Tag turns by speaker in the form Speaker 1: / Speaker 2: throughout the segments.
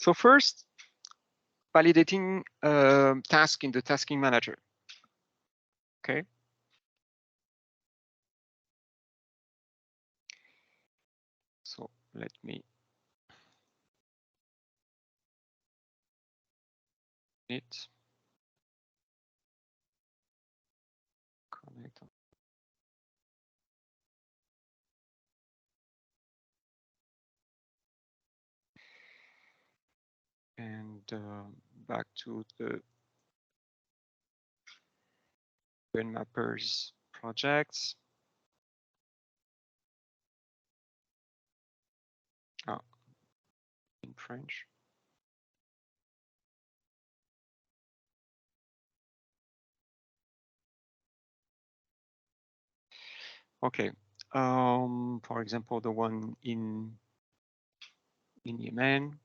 Speaker 1: So first, validating task in the tasking manager. Okay. So let me connect. And back to the Mappers projects. Oh, in French. Okay. For example, the one in Yemen.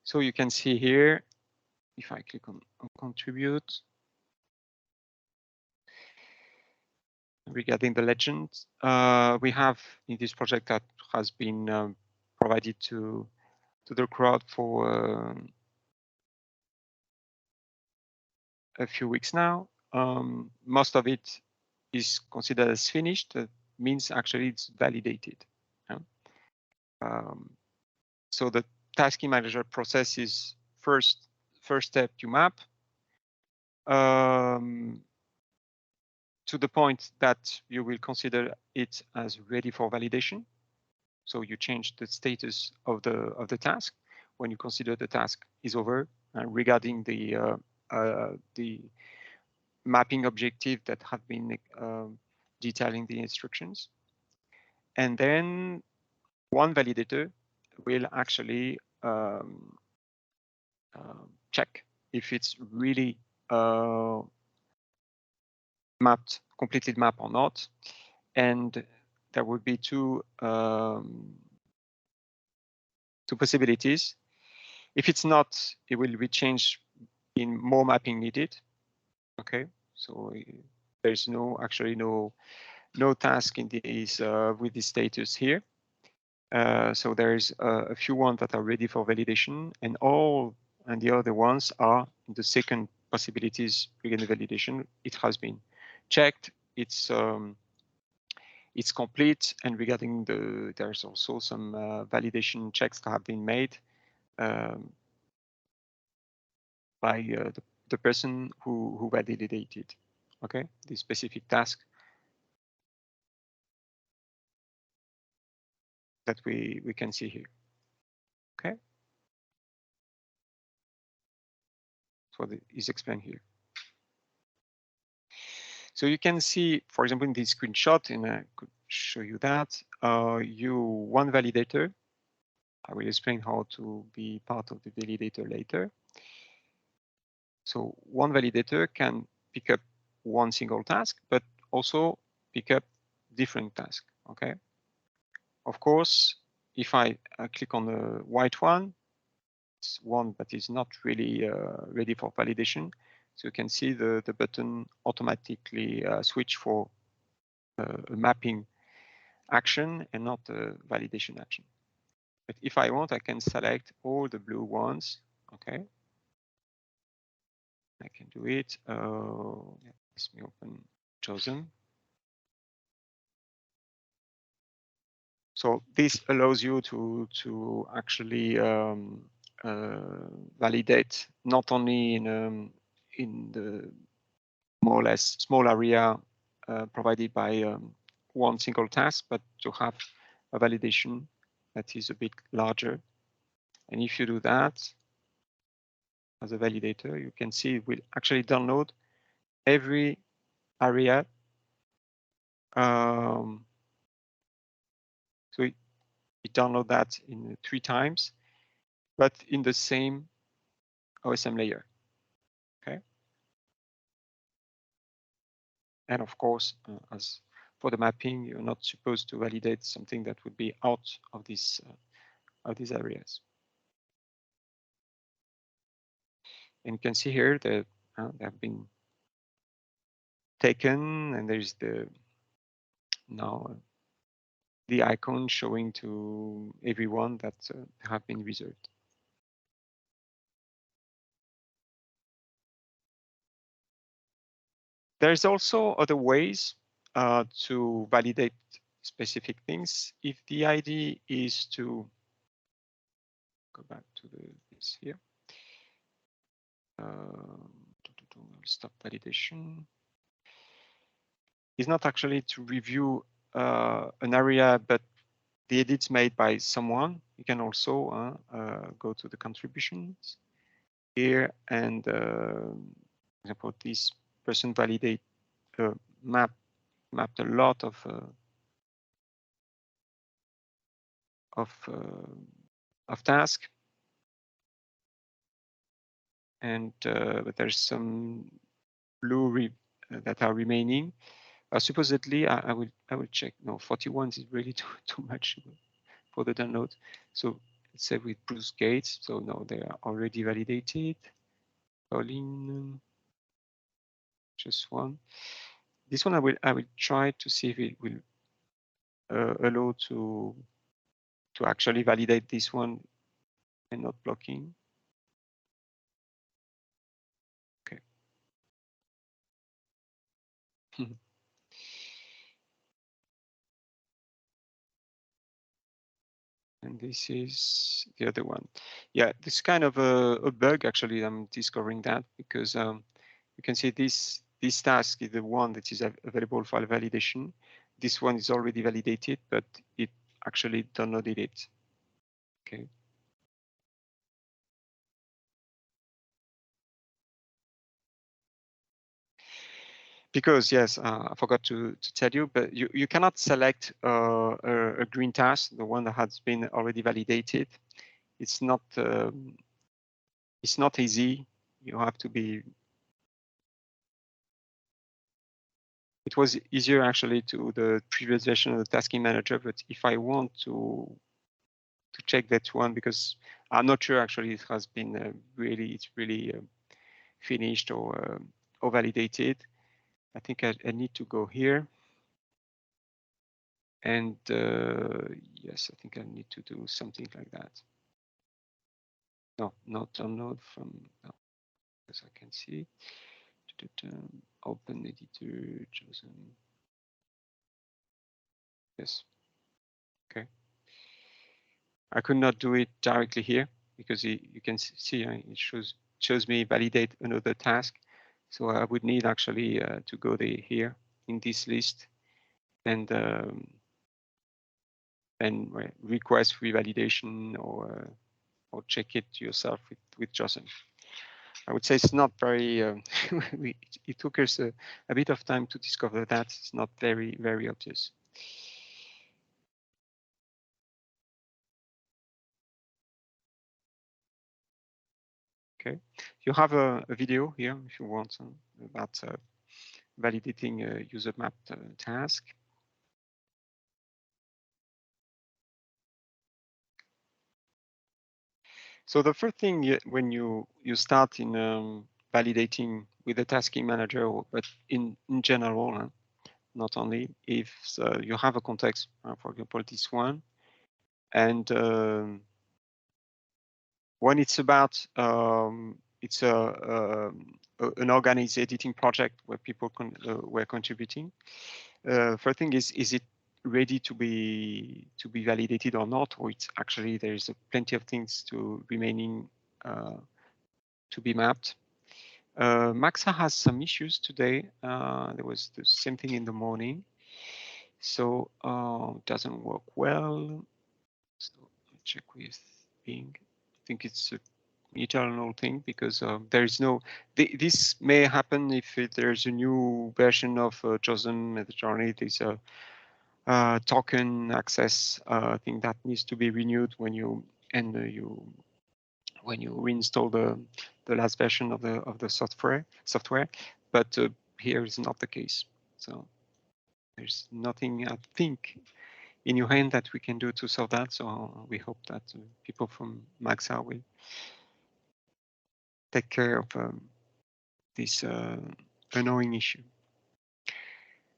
Speaker 1: So you can see here, if I click on contribute, regarding the legend, we have in this project that has been provided to the crowd for a few weeks now. Most of it is considered as finished. That means actually it's validated. So the tasking manager process is first step you map to the point that you will consider it as ready for validation. So you change the status of the task when you consider the task is over regarding the mapping objective that have been detailing the instructions. And then one validator will actually check if it's really completed map or not. And there would be two possibilities. If it's not, it will be changed in more mapping needed. Okay, so there's actually no task in this with this status here. So there's a few ones that are ready for validation, and the other ones are the second possibilities regarding validation. It has been checked. It's complete, and regarding there's also some validation checks that have been made by the person who validated, okay, the specific task that we can see here, okay. So is explained here. So you can see, for example, in this screenshot, and I could show you that, one validator. I will explain how to be part of the validator later. So one validator can pick up one single task, but also pick up different tasks, okay? Of course, if I click on the white one, it's one that is not really ready for validation. So you can see the button automatically switch for a mapping action and not a validation action. But if I want, I can select all the blue ones, okay? I can do it. Let me open chosen. So this allows you to actually validate not only in the more or less small area provided by one single task, but to have a validation that is a bit larger. And if you do that as a validator, you can see it will actually download every area. So it download that in 3 times, but in the same OSM layer, okay? And of course, as for the mapping, you're not supposed to validate something that would be out of these areas. And you can see here that they have been taken, and there's now the icon showing to everyone that have been reserved. There's also other ways to validate specific things. If the ID is to go back to this here, stop validation. Is not actually to review an area, but the edits made by someone. You can also go to the contributions here, and for example, this person validate mapped a lot of tasks, and but there's some blue that are remaining. Supposedly, I will check. No, 41 is really too much for the download. So let's say with Bruce Gates. So no, they are already validated. Pauline, just one. This one I will try to see if it will allow to actually validate this one and not blocking. Okay. And this is the other one. Yeah, this is kind of a bug, actually. I'm discovering that because you can see this task is the one that is available for validation. This one is already validated, but it actually downloaded it. Okay. Because yes, I forgot to tell you, but you cannot select a green task, the one that has been already validated. It's not easy. You have to be. It was easier actually to the previous version of the tasking manager, but if I want to check that one, because I'm not sure actually it has been it's really finished or validated. I think I need to go here. And yes, I think I need to do something like that. No, not download from, no, as I can see. Open editor, chosen. Yes. Okay. I could not do it directly here because you can see it shows me validate another task. So I would need actually to go here in this list and request revalidation or check it yourself with JOSM. I would say it's not very. It took us a bit of time to discover that it's not very obvious. Okay, you have a video here if you want about validating a user mapped task. So the first thing when you start in validating with the tasking manager, but in general, not only if you have a context, for example, this one, and when it's about it's an organized editing project where people were contributing. First thing is it ready to be validated or not, or it's actually there's plenty of things to remaining to be mapped. Maxa has some issues today. There was the same thing in the morning, so it doesn't work well. So I'll check with Bing. I think it's a eternal thing because there is no. This may happen if there's a new version of JOSM Mediterranean. There's a token access thing that needs to be renewed when you reinstall the last version of the software. But here is not the case. So there's nothing I think in your hand that we can do to solve that. So we hope that people from Maxa will take care of this annoying issue.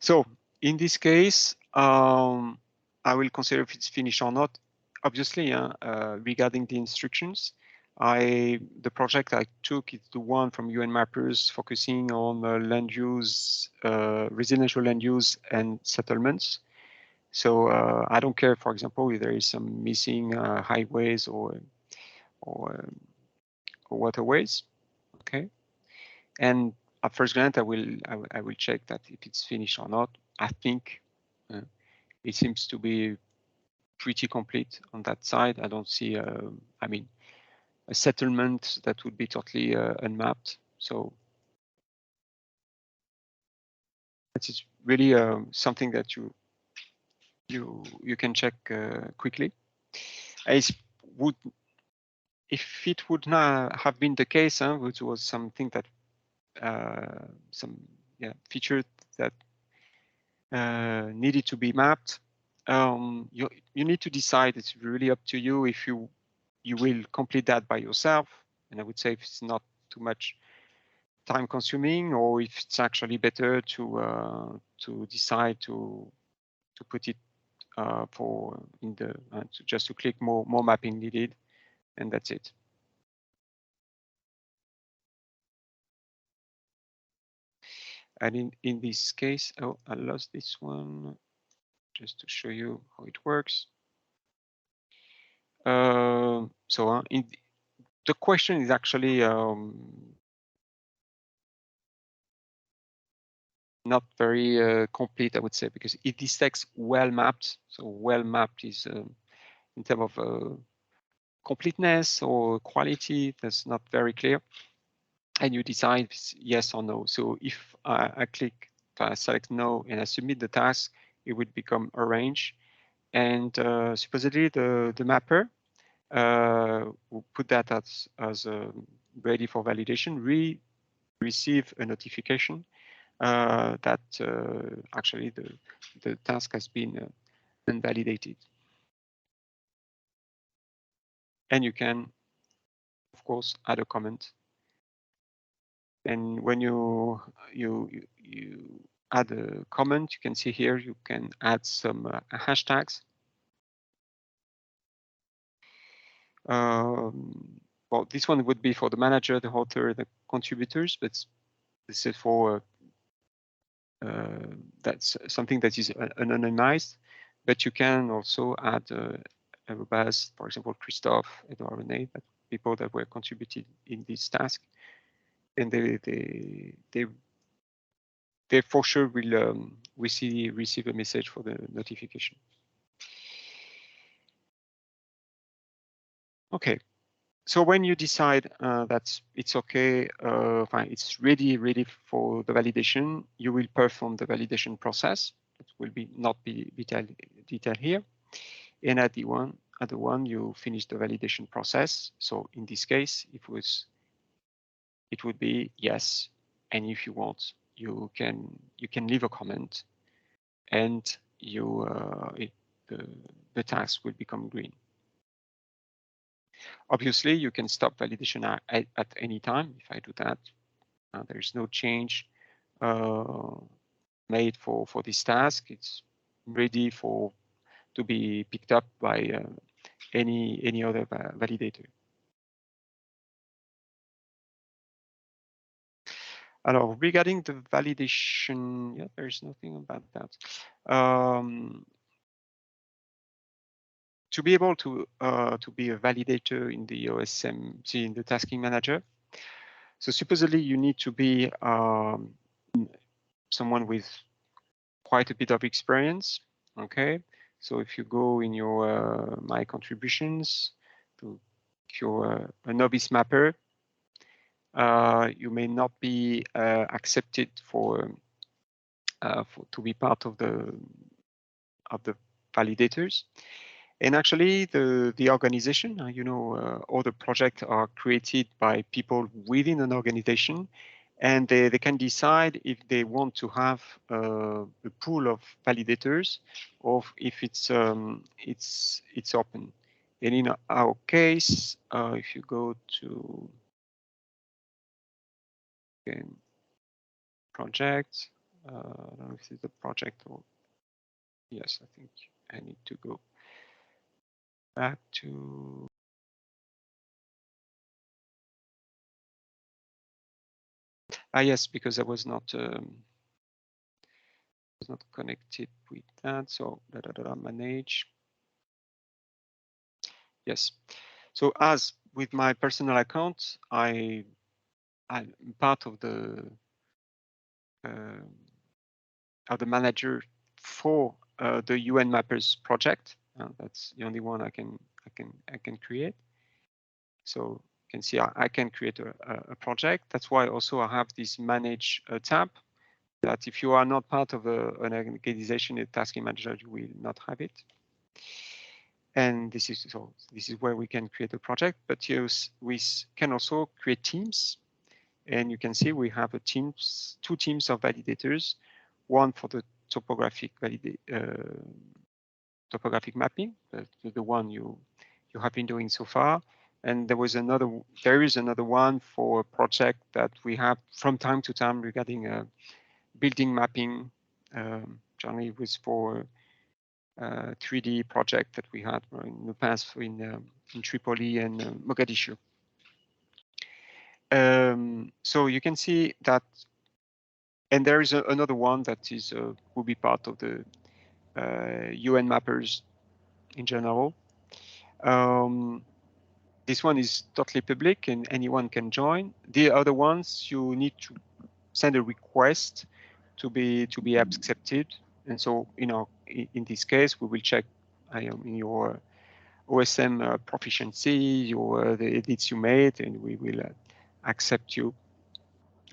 Speaker 1: So in this case, I will consider if it's finished or not. Obviously, regarding the instructions, the project I took is the one from UN Mappers focusing on land use, residential land use and settlements. So I don't care, for example, if there is some missing highways or waterways. Okay, and at first glance, I will check that if it's finished or not. I think it seems to be pretty complete on that side. I don't see, I mean, a settlement that would be totally unmapped. So that is really something that you can check quickly. Would if it would not have been the case, which was something that some feature that needed to be mapped. You need to decide. It's really up to you if you will complete that by yourself. And I would say if it's not too much time consuming, or if it's actually better to decide to put it for in the just to click more mapping needed, and that's it. And in this case, oh, I lost this one. Just to show you how it works. So the question is actually not very complete, I would say, because it is text well mapped. So well mapped is in terms of completeness or quality, that's not very clear. And you decide yes or no. So if I click, I select no, and I submit the task, it would become arranged. And supposedly the mapper will put that as ready for validation, receive a notification that actually the task has been invalidated. And you can, of course, add a comment. And when you add a comment, you can see here you can add some hashtags. Well, this one would be for the manager, the author, the contributors, but this is for that's something that is anonymized. But you can also add everybody's, for example, Christophe, Edouard, René, people that were contributed in this task, and they for sure will receive a message for the notification. Okay, so when you decide that it's okay, fine, it's ready for the validation, you will perform the validation process. It will not be detailed here. And at the one you finish the validation process. So in this case, it would be yes. And if you want, you can leave a comment, and the task will become green. Obviously, you can stop validation at any time. If I do that, there is no change made for this task. It's ready to be picked up by any other validator. Regarding the validation, yeah, there's nothing about that. To be able to be a validator in the OSM, in the tasking manager, so supposedly you need to be someone with quite a bit of experience. Okay, so if you go in your my contributions, if you're a novice mapper, you may not be accepted to be part of the validators. And actually, the organization, all the projects are created by people within an organization, and they can decide if they want to have a pool of validators, or if it's open. And in our case, if you go to project, I don't know if it's a project or yes, I think I need to go back to. Yes, because I was not connected with that. So manage. Yes. So as with my personal account, I'm part of the manager for the UN Mappers project. That's the only one I can create. So you can see I can create a project. That's why also I have this manage tab. That if you are not part of an organization, a tasking manager, you will not have it. And this is where we can create a project. But we can also create teams. And you can see we have two teams of validators, one for the topographic mapping, the one you have been doing so far. And there is another one for a project that we have from time to time regarding building mapping. Generally, it was for 3D project that we had in the past in Tripoli and Mogadishu. So you can see that, and there is another one that is will be part of the UN mappers in general. This one is totally public and anyone can join. The other ones you need to send a request to be accepted. And so, in this case, we will check in your OSM proficiency, the edits you made, and we will accept you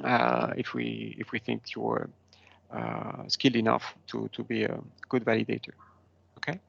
Speaker 1: if we think you're skilled enough to be a good validator. Okay.